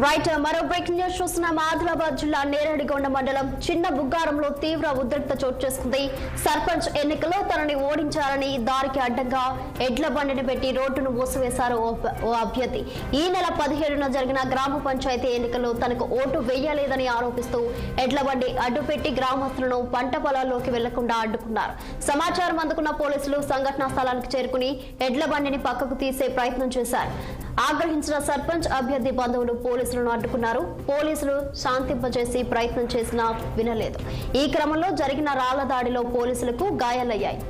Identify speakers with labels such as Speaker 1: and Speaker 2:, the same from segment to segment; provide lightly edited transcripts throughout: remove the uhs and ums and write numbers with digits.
Speaker 1: Right మరో breaking news చూస్తున్నాం. ఆదిలాబాద్ జిల్లా నేరేడిగొండ మండలం చిన్న బుగ్గారంలో తీవ్ర ఉద్రిక్త చోటు చేసుకుంది. సర్పంచ్ ఎన్నికల్లో తనని ఓడించాలని దారికి అడ్డంగా ఎడ్ల బండిని పెట్టి రోడ్డును మూసివేశారు ఓ అభ్యర్థి. ఈ నెల 17న జరిగిన గ్రామ పంచాయతీ ఎన్నికల్లో తనకు ఓటు వేయలేదని ఆరోపిస్తూ ఎడ్ల బండి అడ్డుపెట్టి గ్రామస్తులను పంట పొలాల్లోకి వెళ్లకుండా అడ్డుకున్నారు. సమాచారం అందుకున్న పోలీసులు సంఘటనా స్థలానికి చేరుకుని ఎడ్ల బండిని పక్కకు తీసే ప్రయత్నం చేశారు. ఆగ్రహించిన సర్పంచ్ అభ్యర్థి బంధువులు పోలీసులను అడ్డుకున్నారు. పోలీసులు శాంతింపజేసి ప్రయత్నం చేసినా వినలేదు. ఈ క్రమంలో జరిగిన రాళ్ల దాడిలో పోలీసులకు గాయాలయ్యాయి.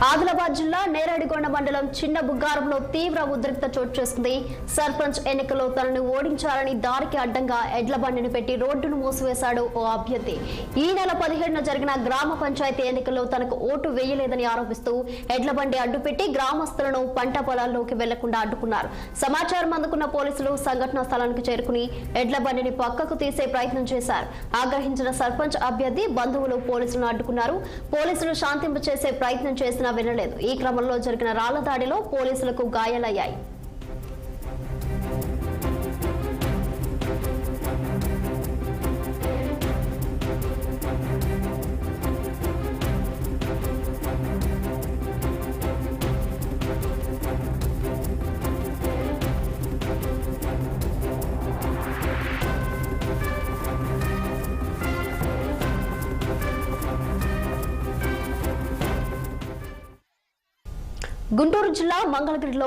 Speaker 1: ఆదిలాబాద్ జిల్లా నేరేడిగొండ మండలం చిన్న బుగ్గారంలో తీవ్ర ఉద్రిక్త చోటు చేసుకుంది. సర్పంచ్ ఎన్నికల్లో తనను ఓడించాలని దారికి అడ్డంగా ఎడ్ల బండిని పెట్టి రోడ్డును మూసివేశాడు ఓ అభ్యర్థి. ఈ నెల 17న జరిగిన గ్రామ పంచాయతీ ఎన్నికల్లో తనకు ఓటు వేయలేదని ఆరోపిస్తూ ఎడ్ల బండి అడ్డుపెట్టి గ్రామస్తులను పంట పొలాల్లోకి వెళ్లకుండా అడ్డుకున్నారు. సమాచారం అందుకున్న పోలీసులు సంఘటనా స్థలానికి చేరుకుని ఎడ్ల బండిని పక్కకు తీసే ప్రయత్నం చేశారు. ఆగ్రహించిన సర్పంచ్ అభ్యర్థి బంధువులు పోలీసులను అడ్డుకున్నారు. పోలీసులు శాంతింపచేసే ప్రయత్నం చేసిన వినలేదు. ఈ క్రమంలో జరిగిన రాళ్ల దాడిలో పోలీసులకు గాయాలయ్యాయి. గుంటూరు జిల్లా మంగళగిరిలో